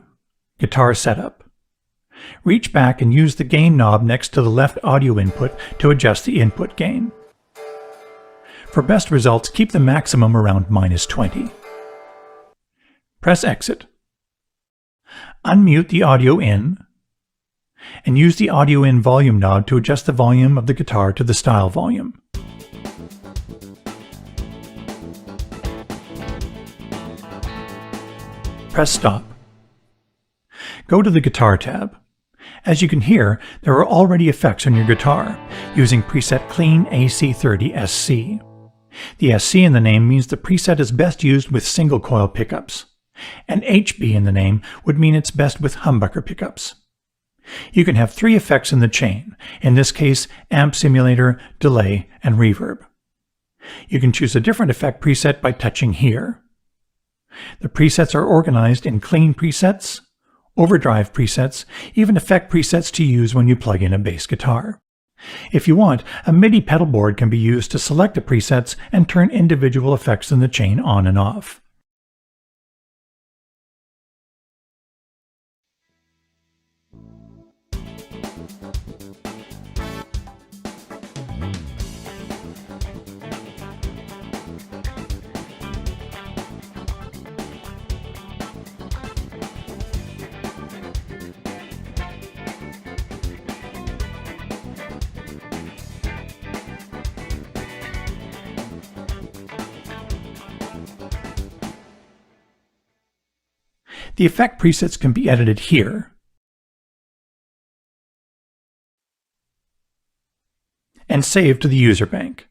Guitar Setup. Reach back and use the gain knob next to the left audio input to adjust the input gain. For best results, keep the maximum around -20. Press Exit. Unmute the audio in, and use the audio in volume knob to adjust the volume of the guitar to the style volume. Press Stop. Go to the Guitar tab. As you can hear, there are already effects on your guitar using preset Clean AC30 SC. The SC in the name means the preset is best used with single coil pickups, and HB in the name would mean it's best with humbucker pickups. You can have 3 effects in the chain, in this case amp simulator, delay, and reverb. You can choose a different effect preset by touching here. The presets are organized in clean presets, overdrive presets, even effect presets to use when you plug in a bass guitar. If you want, a MIDI pedal board can be used to select the presets and turn individual effects in the chain on and off. The effect presets can be edited here, and saved to the user bank.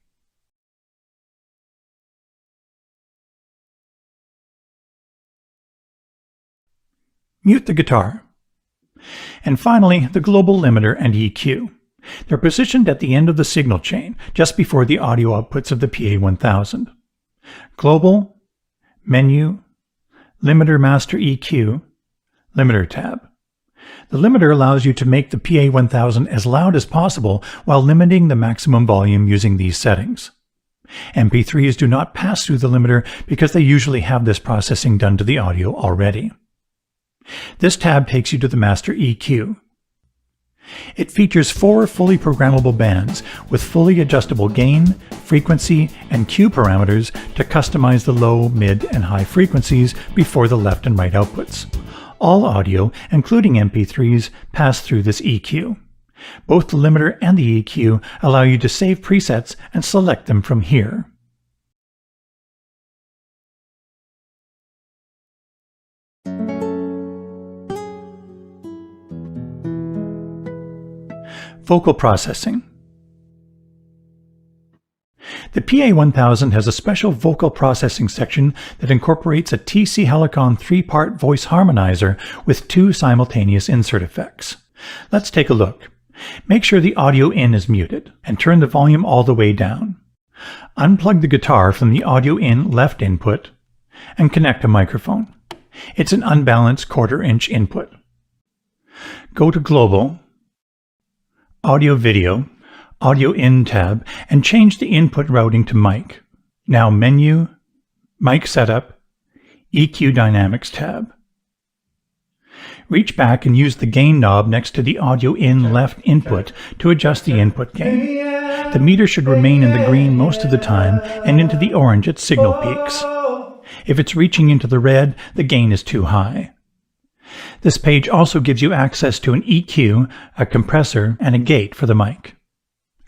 Mute the guitar. And finally, the global limiter and EQ. They're positioned at the end of the signal chain, just before the audio outputs of the PA1000. Global, Menu, Limiter Master EQ, Limiter tab. The limiter allows you to make the PA1000 as loud as possible while limiting the maximum volume using these settings. MP3s do not pass through the limiter because they usually have this processing done to the audio already. This tab takes you to the Master EQ. It features 4 fully programmable bands with fully adjustable gain, frequency, and Q parameters to customize the low, mid, and high frequencies before the left and right outputs. All audio, including MP3s, pass through this EQ. Both the limiter and the EQ allow you to save presets and select them from here. Vocal processing. The PA1000 has a special vocal processing section that incorporates a TC Helicon 3-part voice harmonizer with 2 simultaneous insert effects. Let's take a look. Make sure the audio in is muted and turn the volume all the way down. Unplug the guitar from the audio in left input and connect a microphone. It's an unbalanced 1/4-inch input. Go to Global, Audio Video, Audio In tab, and change the input routing to mic. Now Menu, Mic Setup, EQ Dynamics tab. Reach back and use the gain knob next to the audio in left input to adjust the input gain. The meter should remain in the green most of the time and into the orange at signal peaks. If it's reaching into the red, the gain is too high. This page also gives you access to an EQ, a compressor, and a gate for the mic.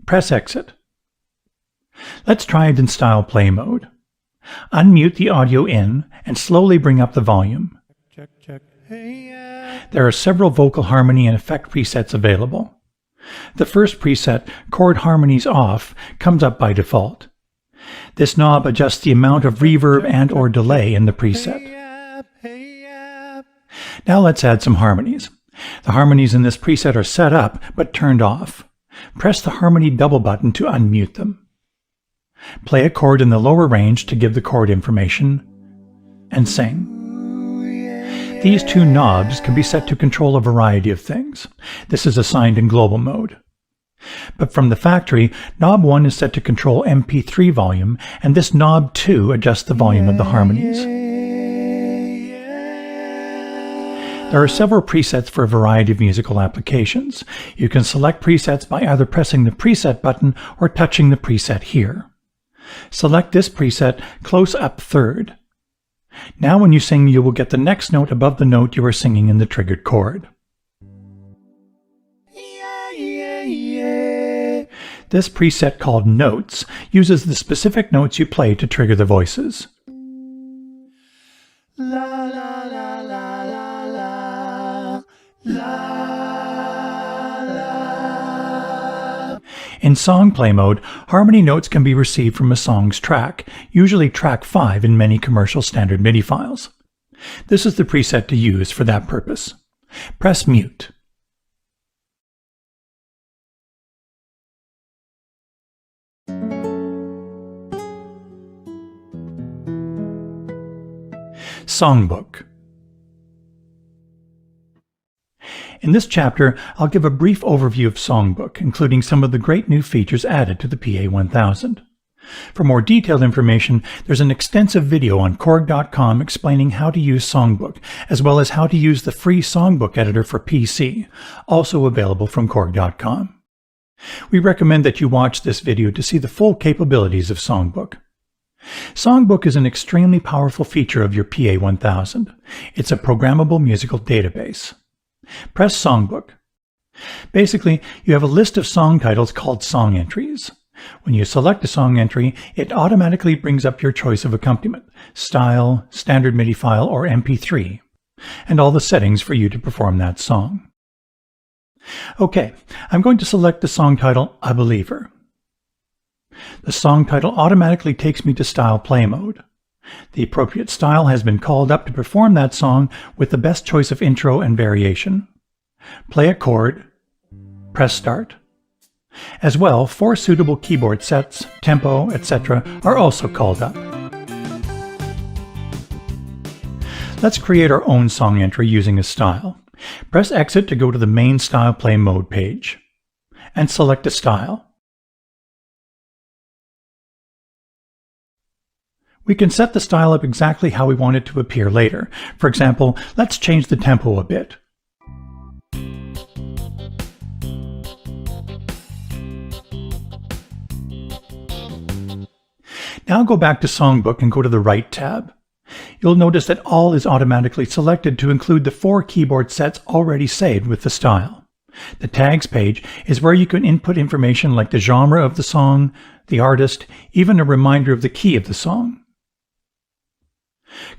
Press Exit. Let's try it in style play mode. Unmute the audio in and slowly bring up the volume. There are several vocal harmony and effect presets available. The first preset, Chord Harmonies Off, comes up by default. This knob adjusts the amount of reverb and/or delay in the preset. Now let's add some harmonies. The harmonies in this preset are set up but turned off. Press the harmony double button to unmute them. Play a chord in the lower range to give the chord information, and sing. These 2 knobs can be set to control a variety of things. This is assigned in global mode. But from the factory, knob 1 is set to control MP3 volume, and this knob 2 adjusts the volume of the harmonies. There are several presets for a variety of musical applications. You can select presets by either pressing the preset button or touching the preset here. Select this preset close up third. Now when you sing, you will get the next note above the note you are singing in the triggered chord. This preset called Notes uses the specific notes you play to trigger the voices. La la la la la la la la. In song play mode, harmony notes can be received from a song's track, usually track 5 in many commercial standard MIDI files. This is the preset to use for that purpose. Press Mute. Songbook. In this chapter, I'll give a brief overview of Songbook, including some of the great new features added to the PA1000. For more detailed information, there's an extensive video on Korg.com explaining how to use Songbook, as well as how to use the free Songbook editor for PC, also available from Korg.com. We recommend that you watch this video to see the full capabilities of Songbook. Songbook is an extremely powerful feature of your PA1000. It's a programmable musical database. Press Songbook. Basically, you have a list of song titles called song entries. When you select a song entry, it automatically brings up your choice of accompaniment, style, standard MIDI file, or MP3, and all the settings for you to perform that song. Okay, I'm going to select the song title, A Believer. The song title automatically takes me to style play mode. The appropriate style has been called up to perform that song with the best choice of intro and variation. Play a chord, press start. As well, 4 suitable keyboard sets, tempo, etc. are also called up. Let's create our own song entry using a style. Press Exit to go to the main Style Play Mode page, and select a style. We can set the style up exactly how we want it to appear later. For example, let's change the tempo a bit. Now go back to Songbook and go to the Right tab. You'll notice that All is automatically selected to include the 4 keyboard sets already saved with the style. The Tags page is where you can input information like the genre of the song, the artist, even a reminder of the key of the song.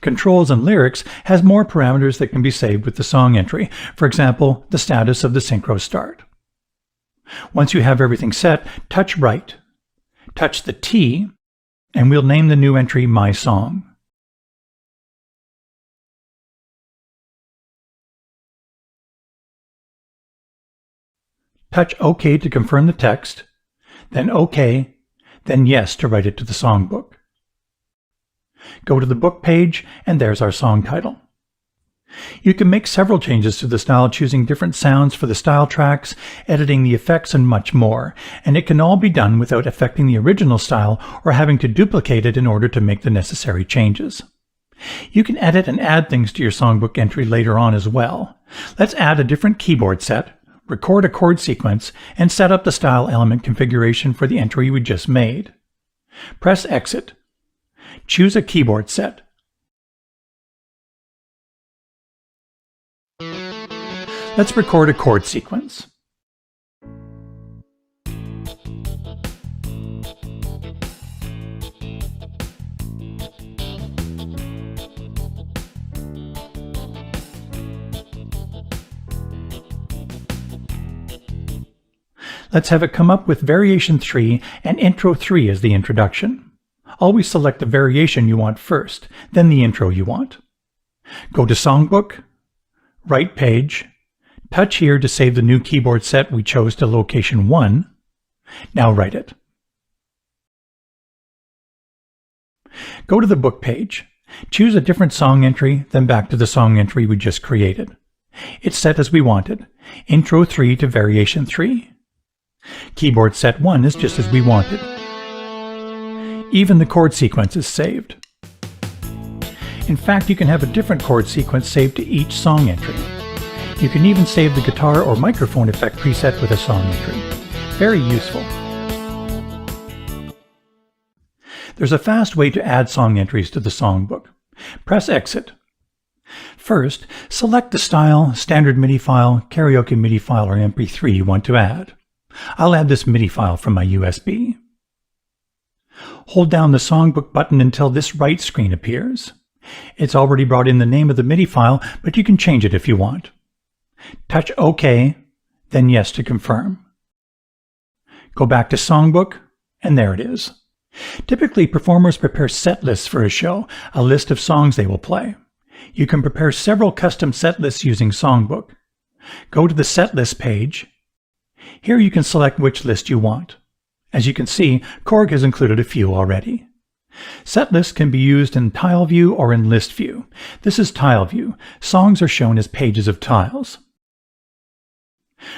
Controls and Lyrics has more parameters that can be saved with the song entry, for example, the status of the synchro start. Once you have everything set, touch Right. Touch the T, and we'll name the new entry My Song. Touch OK to confirm the text, then OK, then Yes to write it to the songbook. Go to the book page, and there's our song title. You can make several changes to the style, choosing different sounds for the style tracks, editing the effects, and much more, and it can all be done without affecting the original style or having to duplicate it in order to make the necessary changes. You can edit and add things to your songbook entry later on as well. Let's add a different keyboard set, record a chord sequence, and set up the style element configuration for the entry we just made. Press Exit. Choose a keyboard set. Let's record a chord sequence. Let's have it come up with Variation 3 and Intro 3 as the introduction. Always select the variation you want first, then the intro you want. Go to Songbook, Right page, touch here to save the new keyboard set we chose to location 1. Now write it. Go to the book page, choose a different song entry, then back to the song entry we just created. It's set as we wanted, Intro 3 to Variation 3. Keyboard set 1 is just as we wanted. Even the chord sequence is saved. In fact, you can have a different chord sequence saved to each song entry. You can even save the guitar or microphone effect preset with a song entry. Very useful. There's a fast way to add song entries to the songbook. Press Exit. First, select the style, standard MIDI file, karaoke MIDI file, or MP3 you want to add. I'll add this MIDI file from my USB. Hold down the Songbook button until this right screen appears. It's already brought in the name of the MIDI file, but you can change it if you want. Touch OK, then Yes to confirm. Go back to Songbook, and there it is. Typically, performers prepare set lists for a show, a list of songs they will play. You can prepare several custom set lists using Songbook. Go to the set list page. Here you can select which list you want. As you can see, Korg has included a few already. Set lists can be used in tile view or in list view. This is tile view. Songs are shown as pages of tiles.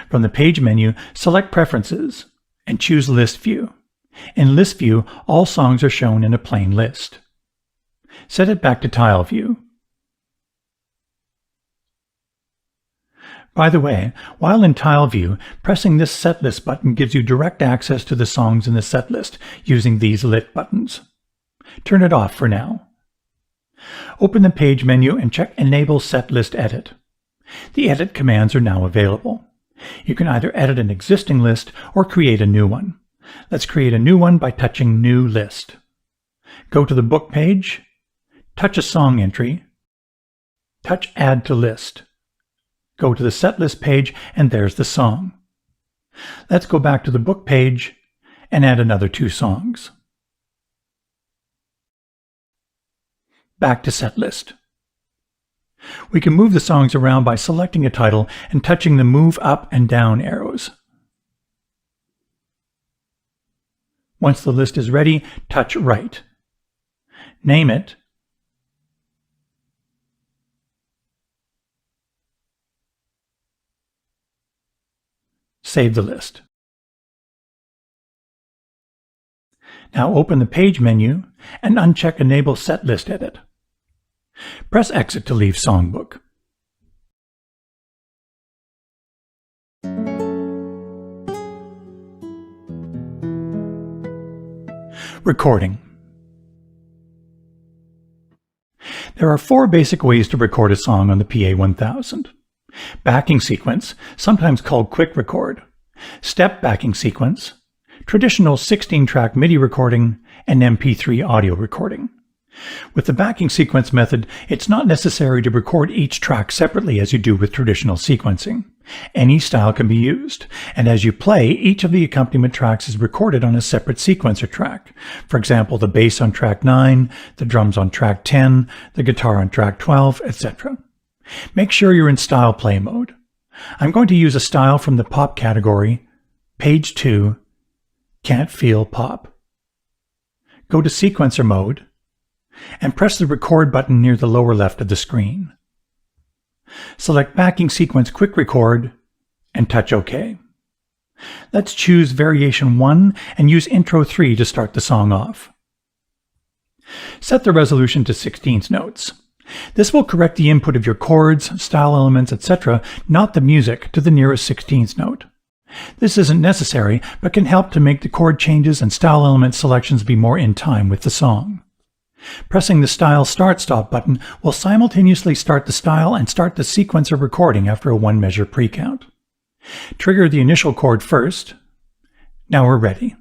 From the page menu, select Preferences and choose List View. In list view, all songs are shown in a plain list. Set it back to tile view. By the way, while in tile view, pressing this set list button gives you direct access to the songs in the set list using these lit buttons. Turn it off for now. Open the page menu and check Enable Set List Edit. The edit commands are now available. You can either edit an existing list or create a new one. Let's create a new one by touching New List. Go to the book page, touch a song entry, touch Add to List. Go to the set list page, and there's the song. Let's go back to the book page and add another 2 songs. Back to set list. We can move the songs around by selecting a title and touching the Move Up and Down arrows. Once the list is ready, touch Right. Name it. Save the list. Now open the page menu and uncheck Enable Set List Edit. Press Exit to leave Songbook. Recording. There are 4 basic ways to record a song on the PA1000. Backing sequence, sometimes called quick record, step backing sequence, traditional 16-track MIDI recording, and MP3 audio recording. With the backing sequence method, it's not necessary to record each track separately as you do with traditional sequencing. Any style can be used, and as you play, each of the accompaniment tracks is recorded on a separate sequencer track. For example, the bass on track 9, the drums on track 10, the guitar on track 12, etc. Make sure you're in style play mode. I'm going to use a style from the pop category, page 2, Can't Feel Pop. Go to sequencer mode and press the record button near the lower left of the screen. Select Backing Sequence Quick Record and touch OK. Let's choose Variation 1 and use Intro 3 to start the song off. Set the resolution to 16th notes. This will correct the input of your chords, style elements, etc., not the music, to the nearest 16th note. This isn't necessary, but can help to make the chord changes and style element selections be more in time with the song. Pressing the Style Start-Stop button will simultaneously start the style and start the sequencer recording after a 1-measure pre-count. Trigger the initial chord first. Now we're ready.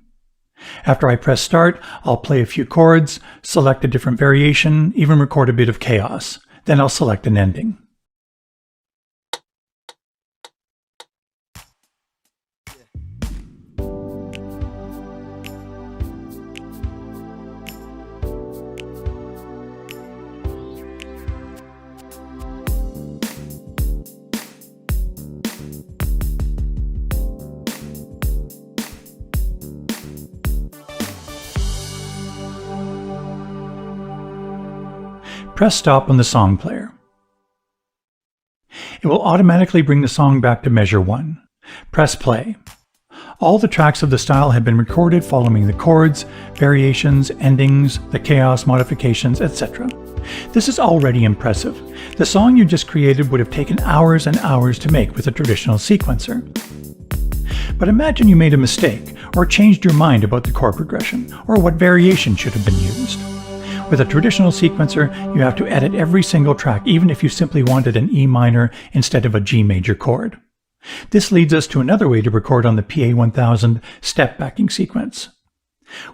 After I press Start, I'll play a few chords, select a different variation, even record a bit of chaos. Then I'll select an ending. Press Stop on the song player. It will automatically bring the song back to measure 1. Press play. All the tracks of the style have been recorded following the chords, variations, endings, the chaos modifications, etc. This is already impressive. The song you just created would have taken hours and hours to make with a traditional sequencer. But imagine you made a mistake or changed your mind about the chord progression or what variation should have been used. With a traditional sequencer, you have to edit every single track, even if you simply wanted an E minor instead of a G major chord. This leads us to another way to record on the PA1000 step backing sequence.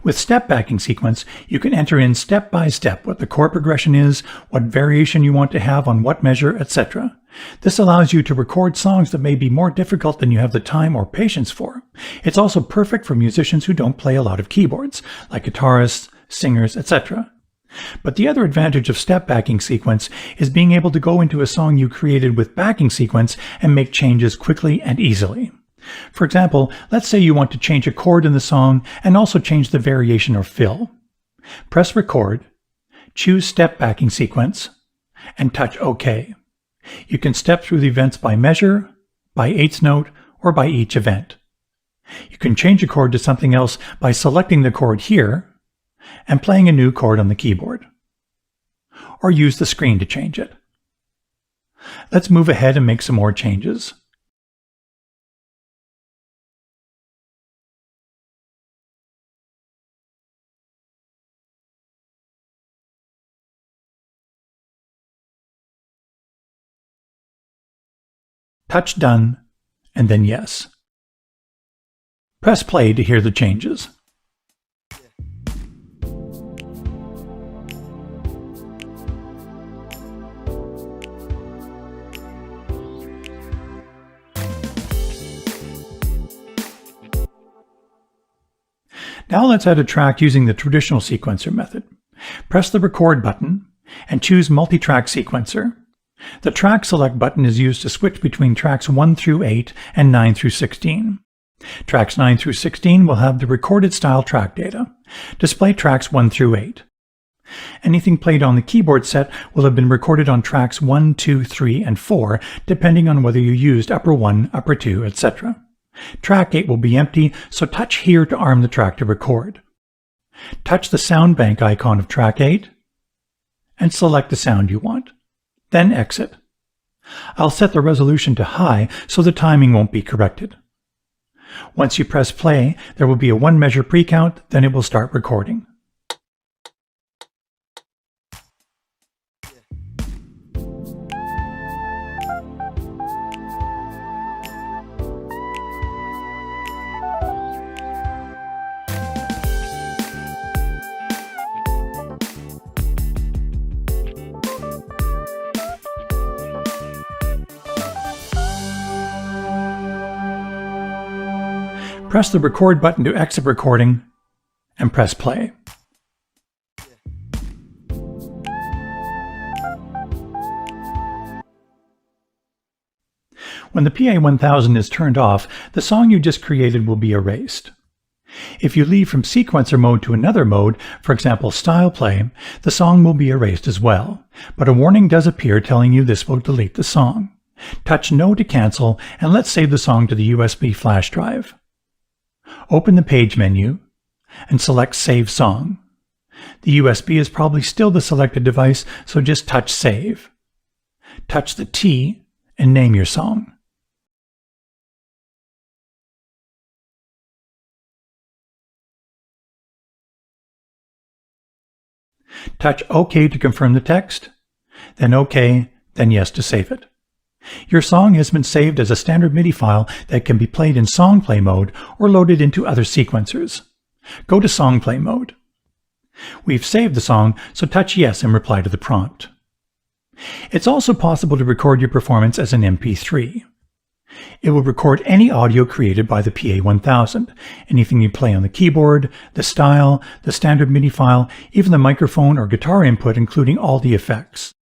With step backing sequence, you can enter in step by step what the chord progression is, what variation you want to have on what measure, etc. This allows you to record songs that may be more difficult than you have the time or patience for. It's also perfect for musicians who don't play a lot of keyboards, like guitarists, singers, etc. But the other advantage of step backing sequence is being able to go into a song you created with backing sequence and make changes quickly and easily. For example, let's say you want to change a chord in the song and also change the variation or fill. Press record, choose step backing sequence, and touch OK. You can step through the events by measure, by eighth note, or by each event. You can change a chord to something else by selecting the chord here and playing a new chord on the keyboard. Or use the screen to change it. Let's move ahead and make some more changes. Touch Done, and then Yes. Press play to hear the changes. Now let's add a track using the traditional sequencer method. Press the record button and choose multi-track sequencer. The track select button is used to switch between tracks 1 through 8 and 9 through 16. Tracks 9 through 16 will have the recorded style track data. Display tracks 1 through 8. Anything played on the keyboard set will have been recorded on tracks 1, 2, 3, and 4, depending on whether you used upper 1, upper 2, etc. Track 8 will be empty, so touch here to arm the track to record. Touch the sound bank icon of track 8 and select the sound you want. Then exit. I'll set the resolution to high so the timing won't be corrected. Once you press play, there will be a 1 measure pre-count, then it will start recording. Press the record button to exit recording and press play. When the PA1000 is turned off, the song you just created will be erased. If you leave from sequencer mode to another mode, for example style play, the song will be erased as well, but a warning does appear telling you this will delete the song. Touch No to cancel, and let's save the song to the USB flash drive. Open the page menu and select Save Song. The USB is probably still the selected device, so just touch Save. Touch the T and name your song. Touch OK to confirm the text, then OK, then Yes to save it. Your song has been saved as a standard MIDI file that can be played in song play mode or loaded into other sequencers. Go to song play mode. We've saved the song, so touch Yes and reply to the prompt. It's also possible to record your performance as an MP3. It will record any audio created by the PA1000, anything you play on the keyboard, the style, the standard MIDI file, even the microphone or guitar input, including all the effects.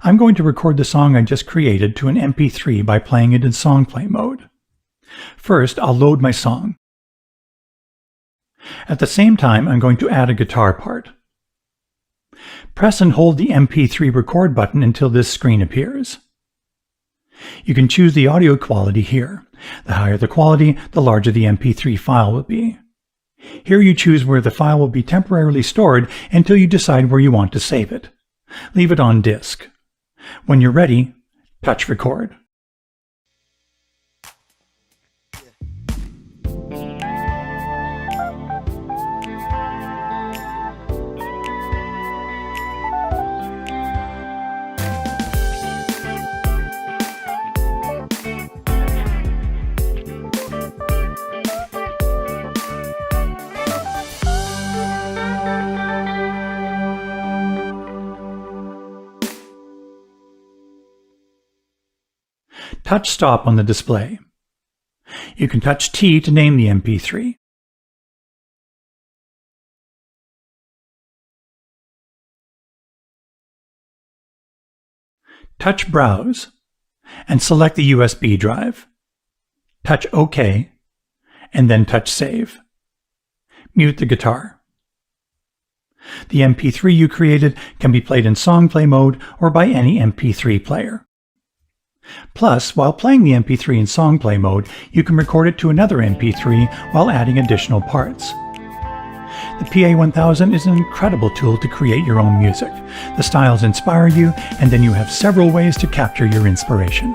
I'm going to record the song I just created to an MP3 by playing it in song play mode. First, I'll load my song. At the same time, I'm going to add a guitar part. Press and hold the MP3 record button until this screen appears. You can choose the audio quality here. The higher the quality, the larger the MP3 file will be. Here you choose where the file will be temporarily stored until you decide where you want to save it. Leave it on disk. When you're ready, touch record. Touch Stop on the display. You can touch T to name the MP3. Touch Browse and select the USB drive. Touch OK and then touch Save. Mute the guitar. The MP3 you created can be played in song play mode or by any MP3 player. Plus, while playing the MP3 in song play mode, you can record it to another MP3 while adding additional parts. The PA1000 is an incredible tool to create your own music. The styles inspire you, and then you have several ways to capture your inspiration.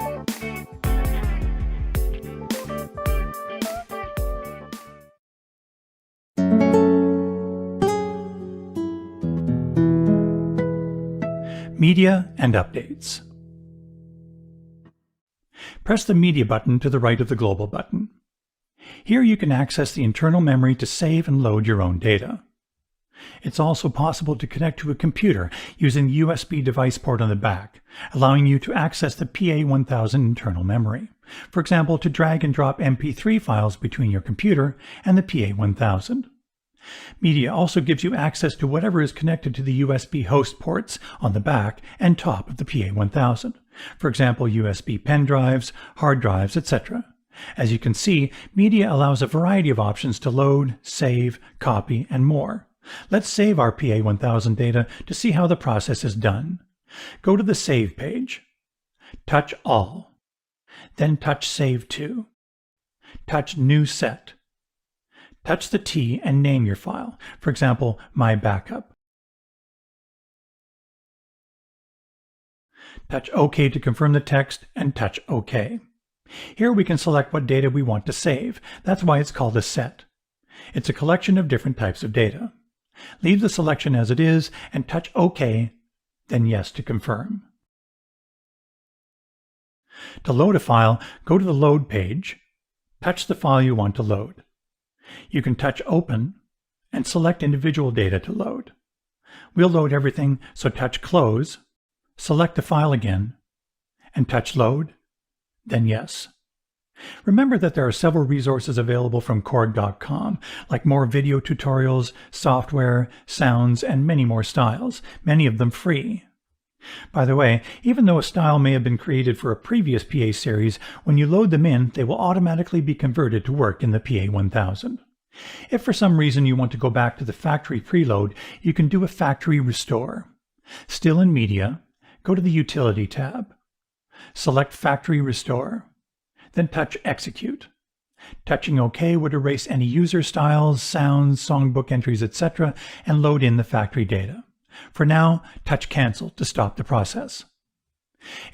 Media and updates. Press the Media button to the right of the Global button. Here you can access the internal memory to save and load your own data. It's also possible to connect to a computer using the USB device port on the back, allowing you to access the PA1000 internal memory. For example, to drag and drop MP3 files between your computer and the PA1000. Media also gives you access to whatever is connected to the USB host ports on the back and top of the PA1000. For example, USB pen drives, hard drives, etc. As you can see, Media allows a variety of options to load, save, copy, and more. Let's save our PA1000 data to see how the process is done. Go to the Save page. Touch All. Then touch Save To. Touch New Set. Touch the T and name your file. For example, My Backup. Touch OK to confirm the text and touch OK. Here we can select what data we want to save. That's why it's called a set. It's a collection of different types of data. Leave the selection as it is and touch OK, then Yes to confirm. To load a file, go to the Load page, touch the file you want to load. You can touch Open and select individual data to load. We'll load everything, so touch Close, select the file again, and touch Load, then Yes. Remember that there are several resources available from Korg.com, like more video tutorials, software, sounds, and many more styles, many of them free. By the way, even though a style may have been created for a previous PA series, when you load them in, they will automatically be converted to work in the PA1000. If for some reason you want to go back to the factory preload, you can do a factory restore. Still in Media, go to the Utility tab. Select Factory Restore. Then touch Execute. Touching OK would erase any user styles, sounds, songbook entries, etc. and load in the factory data. For now, touch Cancel to stop the process.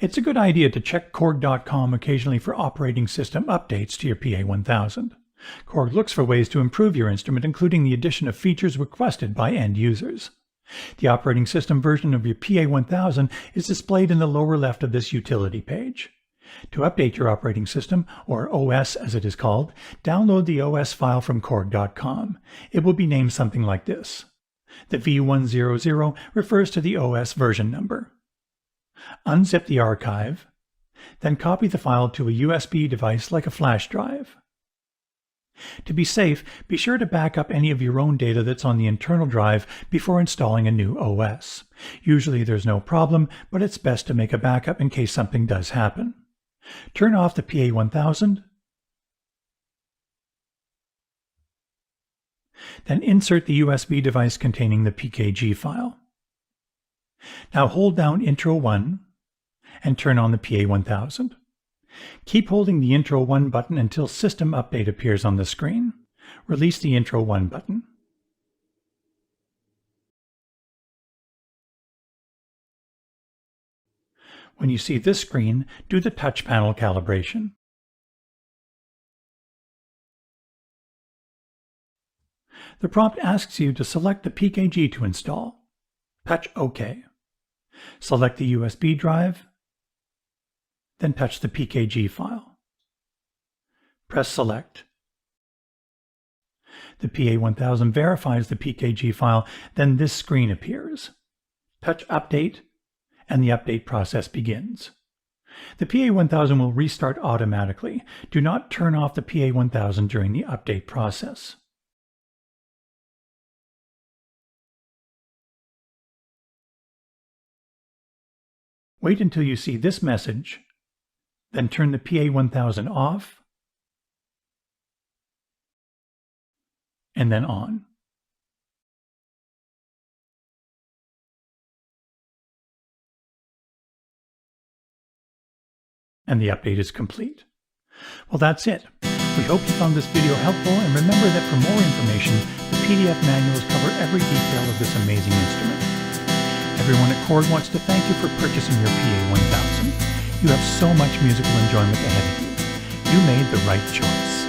It's a good idea to check Korg.com occasionally for operating system updates to your PA1000. Korg looks for ways to improve your instrument, including the addition of features requested by end users. The operating system version of your PA1000 is displayed in the lower left of this utility page. To update your operating system, or OS as it is called, download the OS file from Korg.com. It will be named something like this. The V100 refers to the OS version number. Unzip the archive, then copy the file to a USB device like a flash drive. To be safe, be sure to back up any of your own data that's on the internal drive before installing a new OS. Usually there's no problem, but it's best to make a backup in case something does happen. Turn off the PA1000, then insert the USB device containing the PKG file. Now hold down Intro 1 and turn on the PA1000. Keep holding the Intro 1 button until System Update appears on the screen. Release the Intro 1 button. When you see this screen, do the touch panel calibration. The prompt asks you to select the PKG to install. Touch OK. Select the USB drive, then touch the PKG file. Press Select. The PA1000 verifies the PKG file, then this screen appears. Touch Update, and the update process begins. The PA1000 will restart automatically. Do not turn off the PA1000 during the update process. Wait until you see this message, then turn the PA1000 off, and then on. And the update is complete. Well, that's it. We hope you found this video helpful, and remember that for more information, the PDF manuals cover every detail of this amazing instrument. Everyone at Korg wants to thank you for purchasing your PA1000. You have so much musical enjoyment ahead of you. You made the right choice.